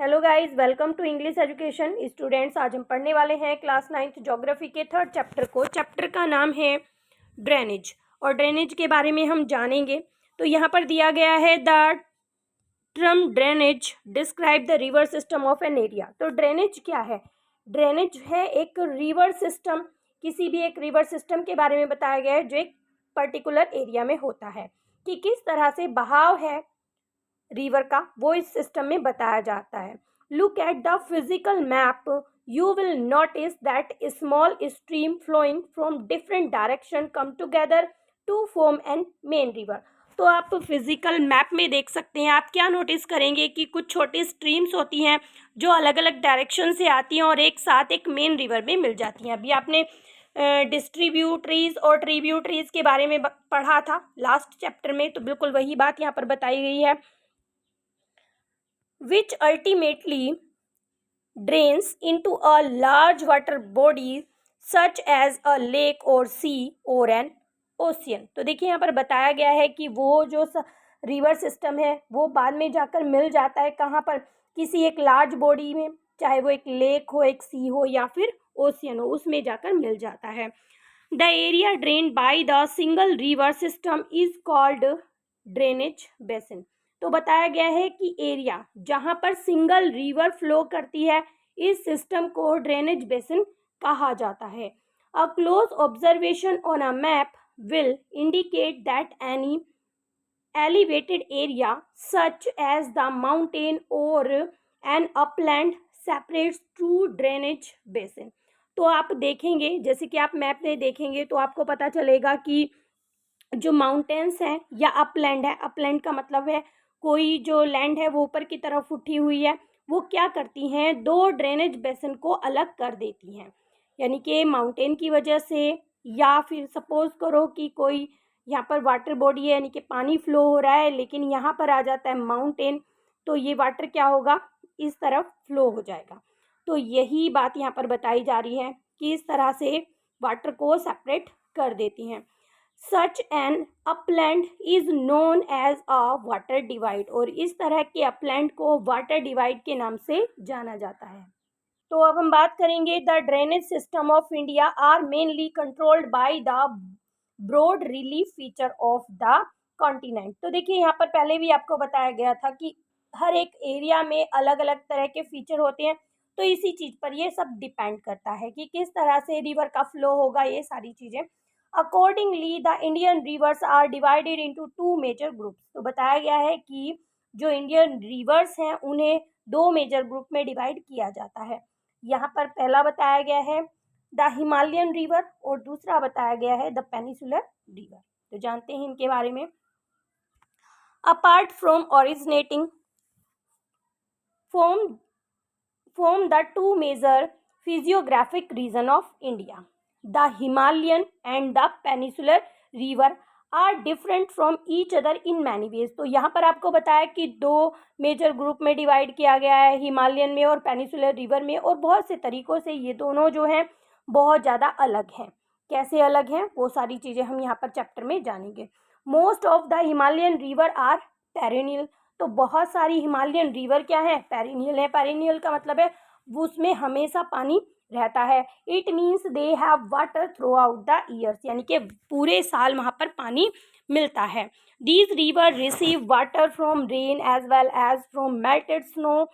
Hello guys, welcome to English education students. आज हम पढ़ने वाले हैं क्लास 9th ज्योग्राफी के थर्ड चैप्टर को। चैप्टर का नाम है ड्रेनेज और ड्रेनेज के बारे में हम जानेंगे। तो यहाँ पर दिया गया है the term drainage describe the river system of an area. तो ड्रेनेज क्या है? ड्रेनेज है एक रिवर सिस्टम, किसी भी एक रिवर सिस्टम के बारे में बताया गया है जो एक पर्टिकुलर एरिया में होता है कि किस तरह से बहाव है रिवर का, वो इस सिस्टम में बताया जाता है। Look at the physical map, you will notice that small stream flowing from different direction come together to form an main river. तो आप फिजिकल मैप में देख सकते हैं, आप क्या नोटिस करेंगे कि कुछ छोटी स्ट्रीम्स होती हैं जो अलग अलग डायरेक्शन से आती हैं और एक साथ एक मेन रिवर में मिल जाती हैं। अभी आपने डिस्ट्रीब्यूटरीज और ट्रिब्यूटरीज के बारे में पढ़ा था लास्ट चैप्टर में, तो बिल्कुल वही बात यहाँ पर बताई गई है। Which ultimately drains into a large water body such as a lake or sea or an ocean। तो देखिए यहाँ पर बताया गया है कि वो जो रिवर सिस्टम है वो बाद में जाकर मिल जाता है कहाँ पर, किसी एक लार्ज बॉडी में, चाहे वो एक लेक हो, एक सी हो या फिर ओशियन हो, उसमें जाकर मिल जाता है। The area drained by the single river system is called drainage basin. तो बताया गया है कि एरिया जहाँ पर सिंगल रिवर फ्लो करती है, इस सिस्टम को ड्रेनेज बेसिन कहा जाता है। A close observation on a map will indicate that any elevated area such as the mountain or an upland separates two drainage basin। तो आप देखेंगे, जैसे कि आप मैप में देखेंगे तो आपको पता चलेगा कि जो माउंटेन्स हैं या अपलैंड है, अपलैंड का मतलब है कोई जो लैंड है वो ऊपर की तरफ उठी हुई है, वो क्या करती हैं, दो ड्रेनेज बेसिन को अलग कर देती हैं। यानी कि माउंटेन की वजह से, या फिर सपोज करो कि कोई यहाँ पर वाटर बॉडी है, यानी कि पानी फ्लो हो रहा है, लेकिन यहाँ पर आ जाता है माउंटेन, तो ये वाटर क्या होगा, इस तरफ फ्लो हो जाएगा। तो यही बात यहाँ पर बताई जा रही है कि इस तरह से वाटर को सेपरेट कर देती हैं। Such an upland is known as a water divide, और इस तरह के अपलैंड को वाटर डिवाइड के नाम से जाना जाता है। तो अब हम बात करेंगे the drainage system of India are mainly controlled by the broad relief feature of the continent. तो देखिए यहाँ पर पहले भी आपको बताया गया था कि हर एक एरिया में अलग अलग तरह के फीचर होते हैं, तो इसी चीज पर ये सब डिपेंड करता है कि किस तरह से रिवर का फ्लो होगा, ये सारी चीजें। Accordingly the Indian rivers are divided into two major groups. तो बताया गया है कि जो इंडियन रिवर्स हैं उन्हें दो मेजर ग्रुप में डिवाइड किया जाता है। यहाँ पर पहला बताया गया है द हिमालयन रिवर और दूसरा बताया गया है द पेनिसुलर रिवर। तो जानते हैं इनके बारे में। Apart from originating from the two major physiographic region of India, the Himalayan and the peninsular river are different from each other in many ways. तो यहाँ पर आपको बताया कि दो मेजर ग्रुप में डिवाइड किया गया है, हिमालयन में और पेनिसुलर रिवर में, और बहुत से तरीकों से ये दोनों जो हैं बहुत ज़्यादा अलग हैं। कैसे अलग हैं वो सारी चीज़ें हम यहाँ पर चैप्टर में जानेंगे। Most of the Himalayan river are perennial. तो बहुत सारी हिमालयन रिवर क्या है, पेरिनियल है। पेरिनियल का मतलब है उसमें हमेशा पानी रहता है। It means they have water throughout the years, यानी कि पूरे साल वहाँ पर पानी मिलता है। These river receive water from rain as well as from melted snow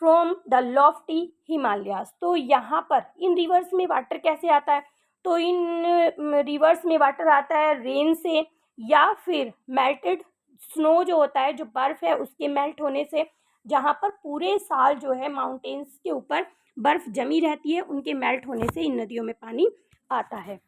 from the lofty Himalayas. तो यहाँ पर इन रिवर्स में वाटर कैसे आता है, तो इन रिवर्स में वाटर आता है रेन से, या फिर मेल्टेड स्नो जो होता है, जो बर्फ़ है उसके मेल्ट होने से, जहाँ पर पूरे साल जो है माउंटेन्स के ऊपर बर्फ़ जमी रहती है, उनके मेल्ट होने से इन नदियों में पानी आता है।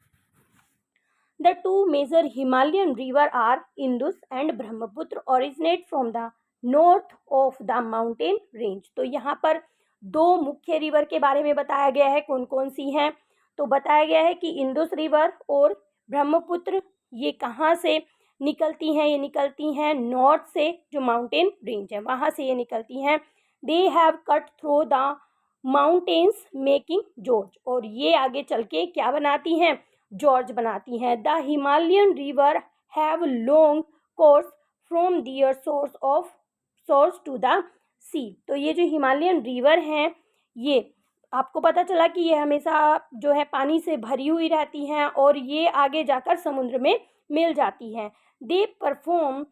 The two major Himalayan river are Indus and Brahmaputra originate from the north of the mountain range. तो यहाँ पर दो मुख्य रिवर के बारे में बताया गया है, कौन कौन सी हैं। तो बताया गया है कि इंदुस रिवर और ब्रह्मपुत्र ये कहाँ से निकलती हैं, ये निकलती हैं नॉर्थ से, जो माउंटेन रेंज है वहाँ से ये निकलती हैं। They have cut through the mountains making George, और ये आगे चल के क्या बनाती हैं, जॉर्ज बनाती हैं। The Himalayan river have long course from their source to the sea. तो ये जो हिमालयन रिवर हैं, ये आपको पता चला कि ये हमेशा जो है पानी से भरी हुई रहती हैं और ये आगे जाकर समुद्र में मिल जाती हैं। They perform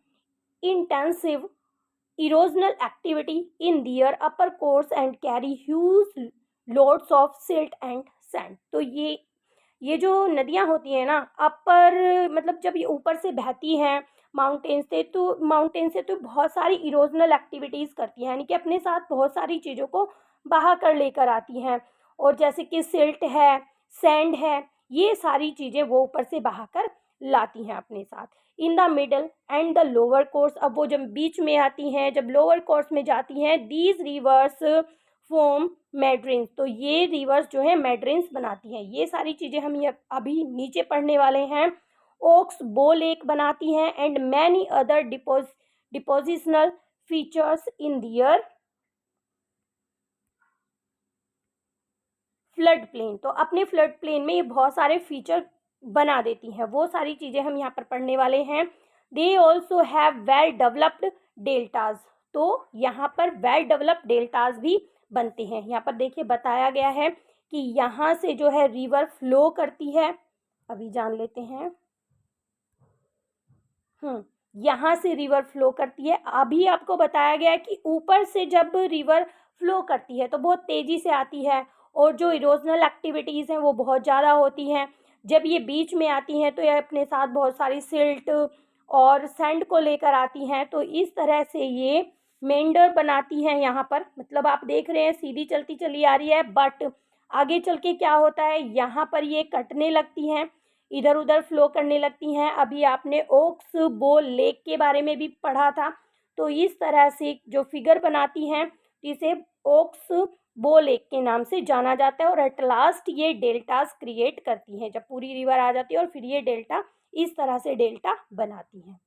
intensive erosional activity in their upper course and carry huge loads of silt and sand। तो ये जो नदियाँ होती हैं ना, अपर मतलब जब ये ऊपर से बहती हैं माउंटेन से तो बहुत सारी इरोजनल एक्टिविटीज़ करती हैं, यानी कि अपने साथ बहुत सारी चीज़ों को बहा कर लेकर आती हैं। और जैसे कि सिल्ट है, सैंड है, ये सारी चीज़ें वो ऊपर से बहा कर लाती हैं अपने साथ। In the middle and the lower course, अब वो जब बीच में आती हैं, जब लोअर कोर्स में जाती हैं, दीज रिवर्स फॉर्म मेड्रेन्स। तो ये रिवर्स जो है मेड्रेन्स बनाती हैं। ये सारी चीज़ें हम ये अभी नीचे पढ़ने वाले हैं। ओक्स बो लेक बनाती हैं and many other depositional features in their flood plain. तो अपने फ्लड प्लेन में ये बहुत सारे फीचर बना देती हैं, वो सारी चीज़ें हम यहाँ पर पढ़ने वाले हैं। They also have well developed deltas. तो यहाँ पर वेल डेवलप्ड डेल्टाज भी बनते हैं। यहाँ पर देखिए बताया गया है कि यहाँ से जो है रिवर फ्लो करती है, अभी जान लेते हैं। यहाँ से रिवर फ्लो करती है। अभी आपको बताया गया है कि ऊपर से जब रिवर फ्लो करती है तो बहुत तेज़ी से आती है और जो इरोजनल एक्टिविटीज़ हैं वो बहुत ज़्यादा होती हैं। जब ये बीच में आती हैं तो ये अपने साथ बहुत सारी सिल्ट और सैंड को लेकर आती हैं। तो इस तरह से ये मेंडर बनाती हैं यहाँ पर, मतलब आप देख रहे हैं सीधी चलती चली आ रही है, बट आगे चल के क्या होता है, यहाँ पर ये कटने लगती हैं, इधर उधर फ्लो करने लगती हैं। अभी आपने ओक्स बो लेक के बारे में भी पढ़ा था। तो इस तरह से जो फिगर बनाती हैं इसे ओक्स बो लेक के नाम से जाना जाता है। और एट लास्ट ये डेल्टास क्रिएट करती हैं, जब पूरी रिवर आ जाती है और फिर ये डेल्टा इस तरह से डेल्टा बनाती हैं।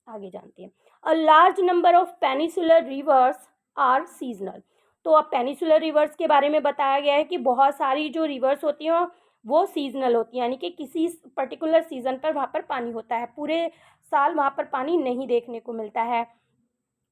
आगे जानते हैं। A large number of peninsular rivers are seasonal. तो अब पेनिसुलर रिवर्स के बारे में बताया गया है कि बहुत सारी जो रिवर्स होती हैं वो सीजनल होती हैं, यानी कि किसी पर्टिकुलर सीजन पर वहाँ पर पानी होता है, पूरे साल वहाँ पर पानी नहीं देखने को मिलता है।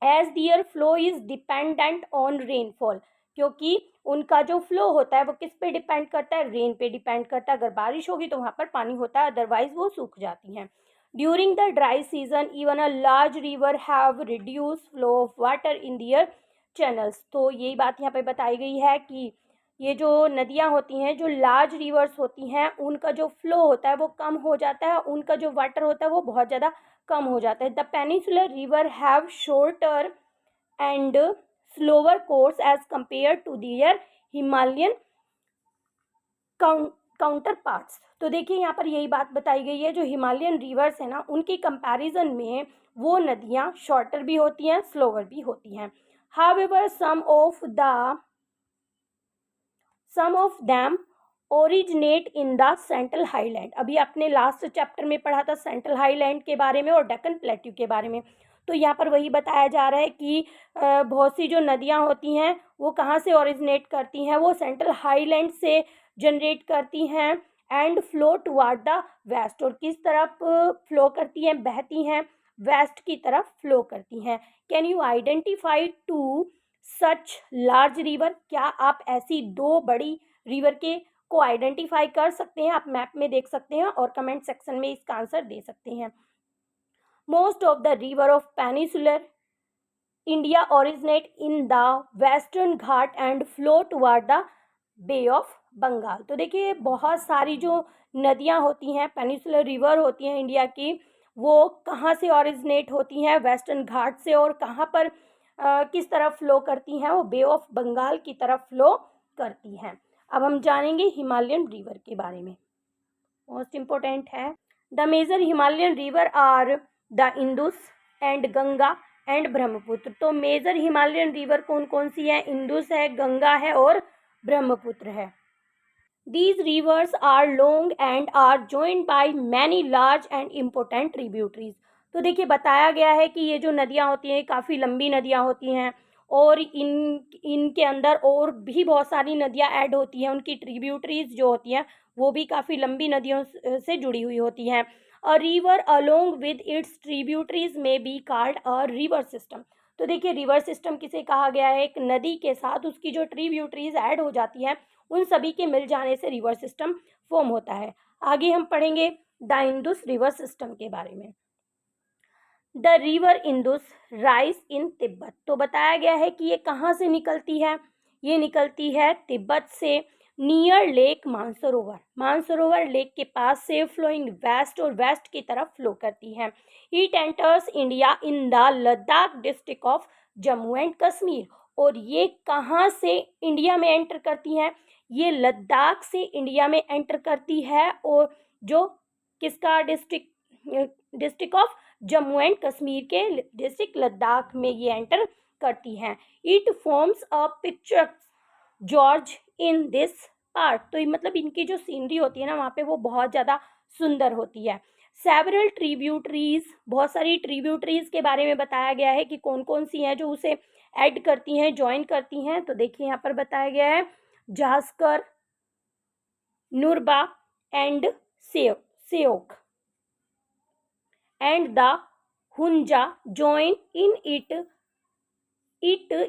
As their flow is dependent on rainfall, क्योंकि उनका जो फ्लो होता है वो किस पे डिपेंड करता है, रेन पे डिपेंड करता है। अगर बारिश होगी तो वहाँ पर पानी होता है, अदरवाइज वो सूख जाती हैं। During the dry season even a large river have reduce flow of water in their channels. तो यही बात यहाँ पे बताई गई है कि ये जो नदियाँ होती हैं, जो लार्ज रिवर्स होती हैं, उनका जो फ्लो होता है वो कम हो जाता है, उनका जो वाटर होता है वो बहुत ज़्यादा कम हो जाता है। The peninsular river have shorter and slower course as compare to their Himalayan counterparts. तो देखिए यहाँ पर यही बात बताई गई है, जो हिमालयन रिवर्स है ना, उनकी कंपैरिजन में वो नदियाँ शॉर्टर भी होती हैं, स्लोअर भी होती हैं। However some of them originate in the central highland. अभी आपने लास्ट चैप्टर में पढ़ा था सेंट्रल हाईलैंड के बारे में और डेक्कन प्लेट्यू के बारे में। तो यहाँ पर वही बताया जा रहा है कि बहुत सी जो नदियाँ होती हैं वो कहाँ से ओरिजिनेट करती हैं, वो सेंट्रल हाईलैंड से जनरेट करती हैं and flow toward the west. और किस तरफ फ्लो करती हैं, बहती हैं, वेस्ट की तरफ फ्लो करती हैं। Can you identify two such large river. क्या आप ऐसी दो बड़ी रिवर के को आइडेंटिफाई कर सकते हैं, आप मैप में देख सकते हैं और कमेंट सेक्शन में इसका आंसर दे सकते हैं। Most of the river of peninsular India originate in the western Ghat and flow toward the bay of Bengal. तो देखिए बहुत सारी जो नदियाँ होती हैं, पेनिसुलर रिवर होती हैं इंडिया की, वो कहाँ से ओरिजिनेट होती हैं, वेस्टर्न घाट से, और कहाँ पर किस तरफ फ्लो करती हैं, वो बे ऑफ बंगाल की तरफ फ्लो करती हैं। अब हम जानेंगे हिमालयन रिवर के बारे में, मोस्ट इम्पोर्टेंट है। The major Himalayan river are the Indus and Ganga and Brahmaputra. तो मेजर हिमालयन रिवर कौन कौन सी है, इंदुस है, गंगा है और ब्रह्मपुत्र है। These rivers are long and are joined by many large and important tributaries। तो देखिए बताया गया है कि ये जो नदियाँ होती हैं काफ़ी लंबी नदियाँ होती हैं और इनके अंदर और भी बहुत सारी नदियाँ ऐड होती हैं, उनकी ट्रिब्यूटरीज जो होती हैं वो भी काफ़ी लंबी नदियों से जुड़ी हुई होती हैं। A river along with its tributaries may be called a river system. तो देखिए रिवर सिस्टम किसे कहा गया है, एक नदी के साथ उसकी जो ट्रिब्यूटरीज ऐड हो जाती हैं उन सभी के मिल जाने से रिवर सिस्टम फॉर्म होता है। आगे हम पढ़ेंगे द इंदुस रिवर सिस्टम के बारे में। The river Indus rise in Tibet. तो बताया गया है कि ये कहाँ से निकलती है, ये निकलती है तिब्बत से, near lake Mansarovar, Mansarovar lake के पास से, फ्लोइंग वेस्ट और वेस्ट की तरफ फ्लो करती है। It enters India in the Ladakh district of Jammu and Kashmir. और ये कहाँ से इंडिया में एंटर करती हैं, ये लद्दाख से इंडिया में एंटर करती है, और जो किसका district of Jammu and Kashmir के डिस्ट्रिक्ट लद्दाख में ये एंटर करती हैं। It forms a picture George in this part. तो मतलब इनकी जो सीनरी होती है ना वहाँ पे वो बहुत ज़्यादा सुंदर होती है। सेवरल ट्रिब्यूटरीज, बहुत सारी ट्रिब्यूटरीज के बारे में बताया गया है कि कौन कौन सी हैं जो उसे ऐड करती हैं, ज्वाइन करती हैं। तो देखिए यहाँ पर बताया गया है जास्कर, नुरबा and Shyok and the Hunja join in it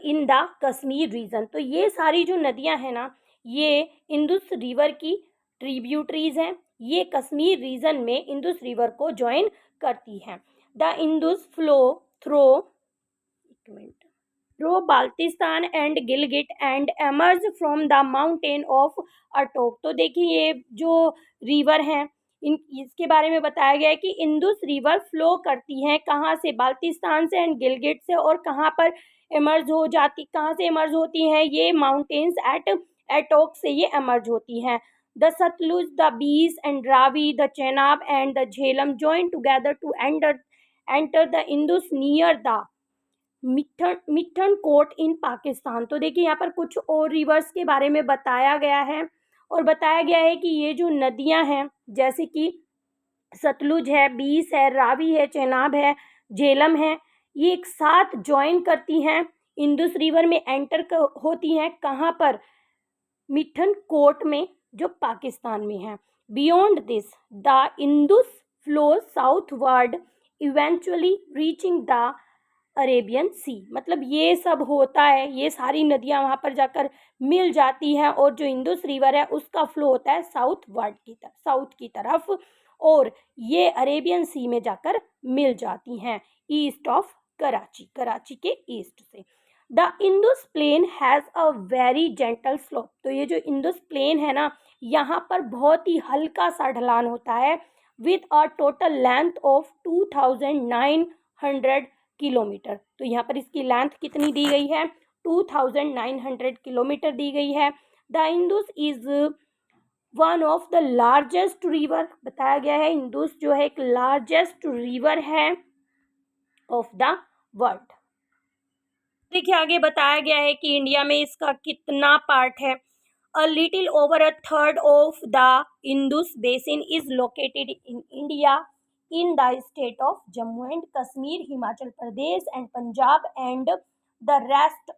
in the Kashmir region. तो ये सारी जो नदियां हैं ना ये इंदुस रिवर की ट्रिब्यूटरीज हैं, ये कश्मीर रीजन में इंदुस रिवर को ज्वाइन करती हैं। The Indus flow through Baltistan and Gilgit and emerge from the mountain of Attock. तो देखिए ये जो रिवर हैं इसके बारे में बताया गया है कि इंदुस रिवर फ्लो करती हैं कहाँ से, बाल्टिस्तान से एंड गिलगिट से, और कहाँ पर कहाँ से एमर्ज होती हैं, ये माउंटेन्स एट एटोक से ये एमर्ज होती हैं। The Satluj, the Beas and Ravi, the Chenab and the Jhelum join together to enter the Indus near the Mithan Kot in Pakistan. तो देखिए यहाँ पर कुछ और रिवर्स के बारे में बताया गया है, और बताया गया है कि ये जो नदियां हैं जैसे कि सतलुज है, बीस है, रावी है, चेनाब है, झेलम है, ये एक साथ ज्वाइन करती हैं, इंदुस रिवर में एंटर होती हैं, कहाँ पर, मिठन कोट में जो पाकिस्तान में है। Beyond this the Indus flow southward eventually reaching the Arabian sea. मतलब ये सब होता है, ये सारी नदियां वहाँ पर जाकर मिल जाती हैं, और जो इंदुस रिवर है उसका फ्लो होता है साउथ की तरफ, और ये अरेबियन सी में जाकर मिल जाती हैं ईस्ट ऑफ कराची के ईस्ट से। The Indus plain has a very gentle slope. तो ये जो इंदुस प्लेन है ना यहाँ पर बहुत ही हल्का सा ढलान होता है, with a total length of 2900 kilometre. तो यहाँ पर इसकी लेंथ कितनी दी गई है, 2900 किलोमीटर दी गई है। The Indus is one of the largest river, बताया गया है इंदुस जो है एक लार्जेस्ट रिवर है ऑफ द वर्ल्ड। देखिए आगे बताया गया है कि इंडिया में इसका कितना पार्ट है। A little over a third of the Indus basin is located in India in the state of Jammu and Kashmir, Himachal Pradesh and Punjab, and the rest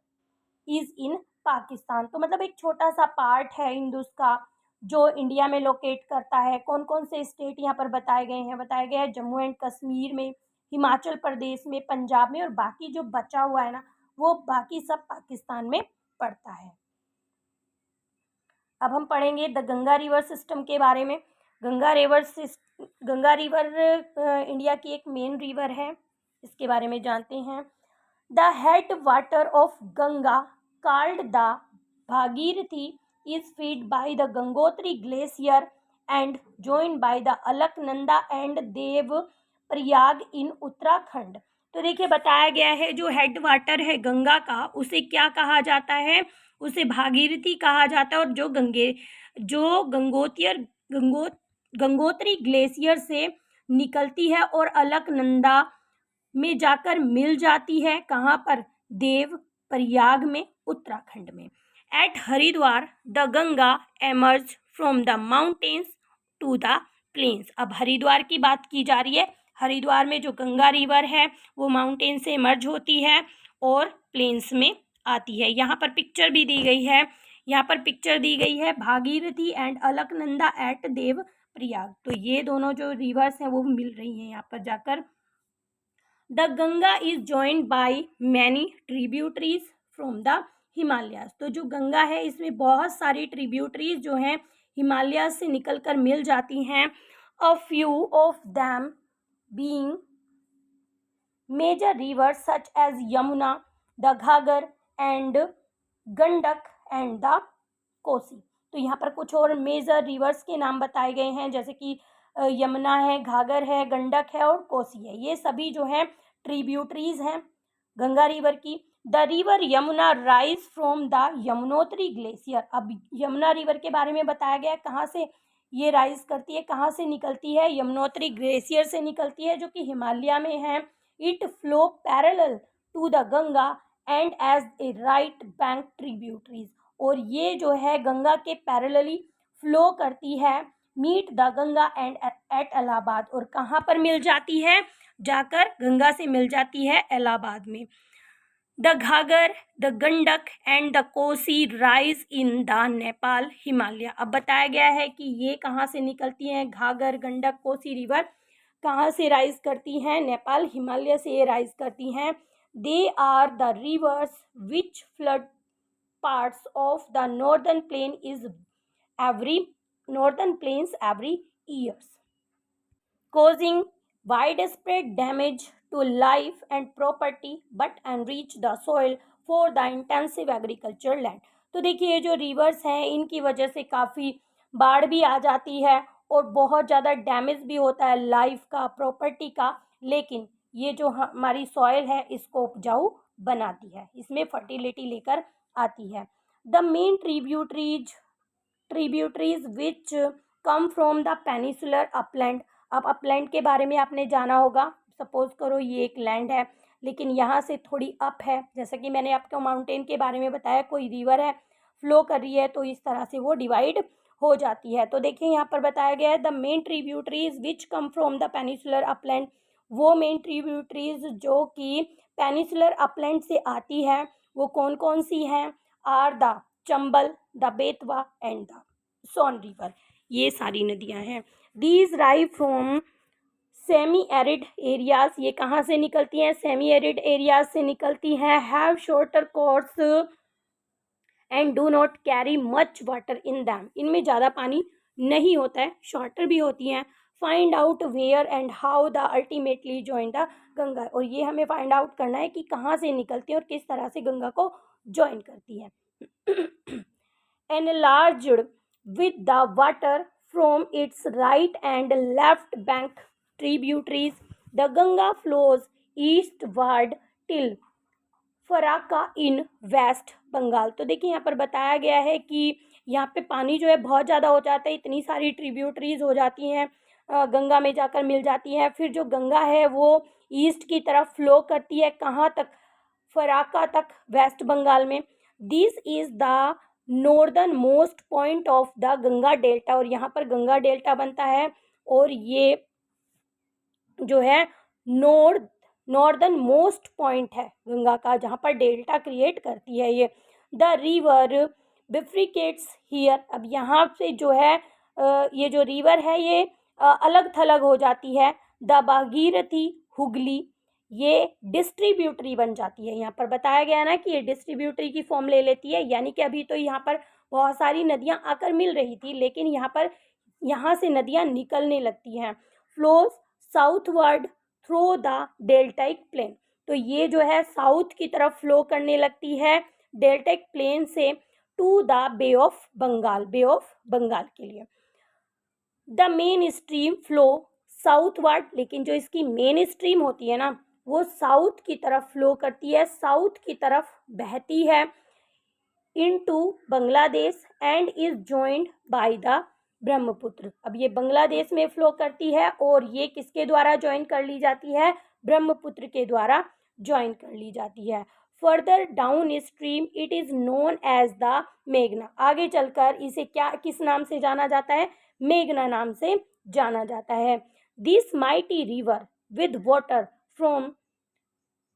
is in Pakistan. तो मतलब एक छोटा सा part है Indus का जो India में locate करता है। कौन कौन से स्टेट यहाँ पर बताए गए हैं, बताया गया है जम्मू एंड कश्मीर में, हिमाचल प्रदेश में, पंजाब में, और बाकी जो बचा हुआ है ना वो बाकी सब पाकिस्तान में पड़ता है। अब हम पढ़ेंगे द गंगा रिवर सिस्टम के बारे में। गंगा रिवर इंडिया की एक मेन रिवर है, इसके बारे में जानते हैं। The head water of Ganga called the Bhagirathi is feed by the Gangotri glacier and joined by the Alaknanda and Dev Prayag in Uttarakhand. तो देखिए बताया गया है जो हेड वाटर है गंगा का उसे क्या कहा जाता है, उसे भागीरथी कहा जाता है, और जो गंगोत्री ग्लेशियर से निकलती है और अलकनंदा में जाकर मिल जाती है, कहाँ पर, देव प्रयाग में, उत्तराखंड में। At Haridwar the Ganga emerge from the mountains to the plains. अब हरिद्वार की बात की जा रही है। हरिद्वार में जो गंगा रिवर है वो माउंटेन से एमर्ज होती है और प्लेन्स में आती है। यहाँ पर पिक्चर भी दी गई है, यहाँ पर पिक्चर दी गई है भागीरथी एंड अलकनंदा एट देव प्रयाग। तो ये दोनों जो रिवर्स हैं वो मिल रही हैं यहाँ पर जाकर। The Ganga is joined by many tributaries from the Himalayas. तो जो गंगा है इसमें बहुत सारी ट्रिब्यूटरीज जो हैं हिमालय से निकलकर मिल जाती हैं। A few of them being major rivers such as Yamuna, the Ghaghara and Gandak and the Kosi. तो यहाँ पर कुछ और मेजर रिवर्स के नाम बताए गए हैं, जैसे कि यमुना है, घाघर है, गंडक है और कोसी है। ये सभी जो है ट्रिब्यूटरीज हैं गंगा रिवर की। The river Yamuna rise from the Yamunotri glacier. अब यमुना रिवर के बारे में बताया गया है, कहाँ से ये राइज करती है, कहाँ से निकलती है, यमुनोत्री ग्लेशियर से निकलती है जो कि हिमालय में है। It flow parallel to the Ganga and as a right bank tributaries. और ये जो है गंगा के पैरेलली फ्लो करती है। Meet the Ganga and at Allahabad. और कहाँ पर मिल जाती है, जाकर गंगा से मिल जाती है इलाहाबाद में। The घाघर, the Gandak and the Kosi rise in the Nepal Himalaya. अब बताया गया है कि ये कहाँ से निकलती हैं, घाघर, गंडक, कोसी रिवर कहाँ से राइज करती हैं, नेपाल हिमालय से ये राइज करती हैं। They are the rivers which flood parts of the northern plains every years, causing widespread damage to life and property but enrich the soil for the intensive agricultural land। तो देखिए ये जो रिवर्स हैं इनकी वजह से काफ़ी बाढ़ भी आ जाती है और बहुत ज़्यादा डैमेज भी होता है लाइफ का, प्रॉपर्टी का, लेकिन ये जो हमारी सॉइल है इसको उपजाऊ बनाती है, इसमें फर्टिलिटी लेकर आती है। The main tributaries which come from the peninsular upland. अब अपलैंड के बारे में आपने जाना होगा, सपोज करो ये एक लैंड है लेकिन यहाँ से थोड़ी अप है, जैसा कि मैंने आपको माउंटेन के बारे में बताया, कोई रिवर है फ्लो कर रही है तो इस तरह से वो डिवाइड हो जाती है। तो देखिए यहाँ पर बताया गया है the main tributaries which come from the peninsular upland. वो मेन ट्रिब्यूटरीज जो कि पेनिसुलर अपलैंड से आती है वो कौन कौन सी हैं, are the Chambal, the Betwa and the Son river. ये सारी नदियां हैं। These rise from semi arid areas. ये कहाँ से निकलती हैं, सेमी एरिड एरियाज से निकलती हैं। Have shorter course and do not carry much water in them. इनमें ज़्यादा पानी नहीं होता है, शॉर्टर भी होती हैं। Find out where and how the ultimately join the Ganga. और ये हमें फाइंड आउट करना है कि कहाँ से निकलती है और किस तरह से गंगा को ज्वाइन करती है। Enlarged with the water from its right and left bank tributaries, the Ganga flows eastward till फराक्का in waste Bengal. तो देखिए यहाँ पर बताया गया है कि यहाँ पे पानी जो है बहुत ज़्यादा हो जाता है, इतनी सारी ट्रिब्यूटरीज हो जाती हैं, गंगा में जाकर मिल जाती हैं। फिर जो गंगा है वो ईस्ट की तरफ फ्लो करती है, कहाँ तक, फराक्का तक, वेस्ट बंगाल में। This is the northern most point of the Ganga delta. और यहाँ पर गंगा डेल्टा बनता है और ये जो है नॉर्दर्न मोस्ट पॉइंट है गंगा का, जहाँ पर डेल्टा क्रिएट करती है ये। The river bifurcates here. अब यहाँ से जो है ये जो रिवर है ये अलग थलग हो जाती है। द भागीरथी, हुगली, ये डिस्ट्रीब्यूटरी बन जाती है। यहाँ पर बताया गया ना कि ये डिस्ट्रीब्यूटरी की फॉर्म ले लेती है, यानी कि अभी तो यहाँ पर बहुत सारी नदियाँ आकर मिल रही थी लेकिन यहाँ से नदियाँ निकलने लगती हैं। Flows southward through the deltaic plain. तो ये जो है साउथ की तरफ फ्लो करने लगती है डेल्टाइक प्लेन से to the bay of Bengal के लिए। The main stream flow southward. लेकिन जो इसकी मेन स्ट्रीम होती है ना वो साउथ की तरफ फ्लो करती है, साउथ की तरफ बहती है into Bangladesh and is joined by the Brahmaputra. अब ये बांग्लादेश में फ्लो करती है और ये किसके द्वारा ज्वाइन कर ली जाती है, ब्रह्मपुत्र के द्वारा ज्वाइन कर ली जाती है। Further downstream it is known as the मेघना। आगे चलकर इसे किस नाम से जाना जाता है, मेघना नाम से जाना जाता है। This mighty river with water from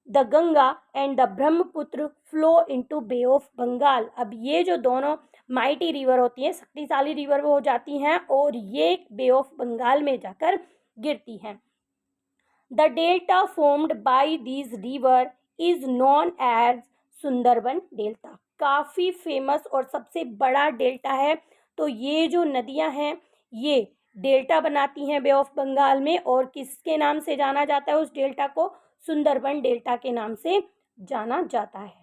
the Ganga and the Brahmaputra flow into bay of Bengal. अब ये जो दोनों माइटी रिवर होती हैं, शक्तिशाली रिवर वो हो जाती हैं और ये बे ऑफ बंगाल में जाकर गिरती हैं। The delta formed by this river is known as Sundarban delta. काफ़ी फेमस और सबसे बड़ा डेल्टा है। तो ये जो नदियां हैं ये डेल्टा बनाती हैं बे ऑफ बंगाल में, और किसके नाम से जाना जाता है उस डेल्टा को? सुंदरबन डेल्टा के नाम से जाना जाता है।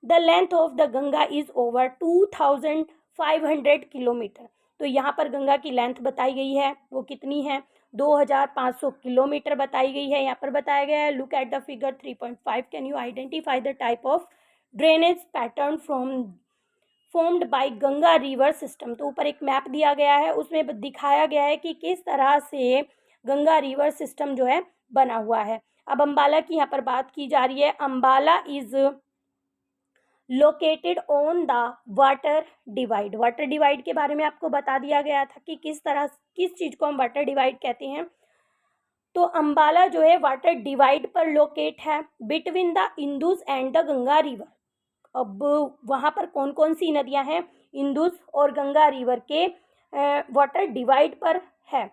The length of the Ganga is over 2500 kilometre. तो यहाँ पर गंगा की लेंथ बताई गई है, वो कितनी है? 2500 किलोमीटर बताई गई है। यहाँ पर बताया गया है, look at the figure 3.5, can you identify the type of drainage pattern formed by Ganga river system. तो ऊपर एक मैप दिया गया है, उसमें दिखाया गया है कि किस तरह से गंगा रिवर सिस्टम जो है बना हुआ है। अब अम्बाला की यहाँ पर बात की जा रही है। Ambala is located on the water divide. Water divide के बारे में आपको बता दिया गया था कि किस चीज़ को हम वाटर डिवाइड कहते हैं। तो अम्बाला जो है वाटर डिवाइड पर लोकेट है between the Indus and the Ganga river. अब वहाँ पर कौन कौन सी नदियाँ हैं? इंदुस और गंगा रिवर के वाटर डिवाइड पर है।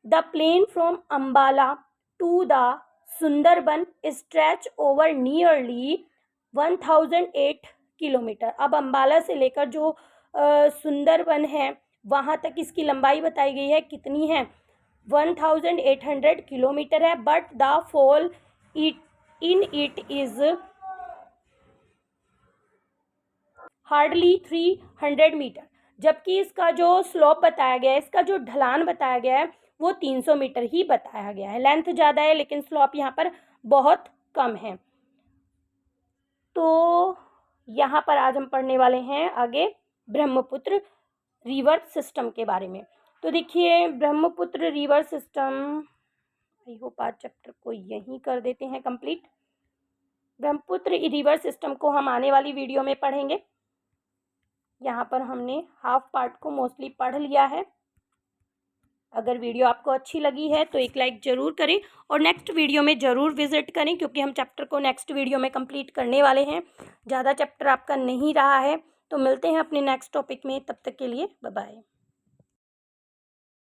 The plain from Ambala to the Sundarban stretch over nearly 1008 kilometre. अब अम्बाला से लेकर जो सुंदरबन है वहाँ तक इसकी लंबाई बताई गई है, कितनी है? 1800 किलोमीटर है। But the fall in it is hardly 300 metre. जबकि इसका जो स्लोप बताया गया है, इसका जो ढलान बताया गया है वो 300 मीटर ही बताया गया है। लेंथ ज़्यादा है लेकिन स्लोप यहाँ पर बहुत कम है। तो यहाँ पर आज हम पढ़ने वाले हैं आगे ब्रह्मपुत्र रिवर सिस्टम के बारे में। तो देखिए Brahmaputra river system, I hope आज चैप्टर को यहीं कर देते हैं कंप्लीट। ब्रह्मपुत्र रिवर सिस्टम को हम आने वाली वीडियो में पढ़ेंगे। यहाँ पर हमने हाफ पार्ट को मोस्टली पढ़ लिया है। अगर वीडियो आपको अच्छी लगी है तो एक लाइक ज़रूर करें और नेक्स्ट वीडियो में ज़रूर विजिट करें, क्योंकि हम चैप्टर को नेक्स्ट वीडियो में कंप्लीट करने वाले हैं। ज़्यादा चैप्टर आपका नहीं रहा है। तो मिलते हैं अपने नेक्स्ट टॉपिक में, तब तक के लिए बाय बाय।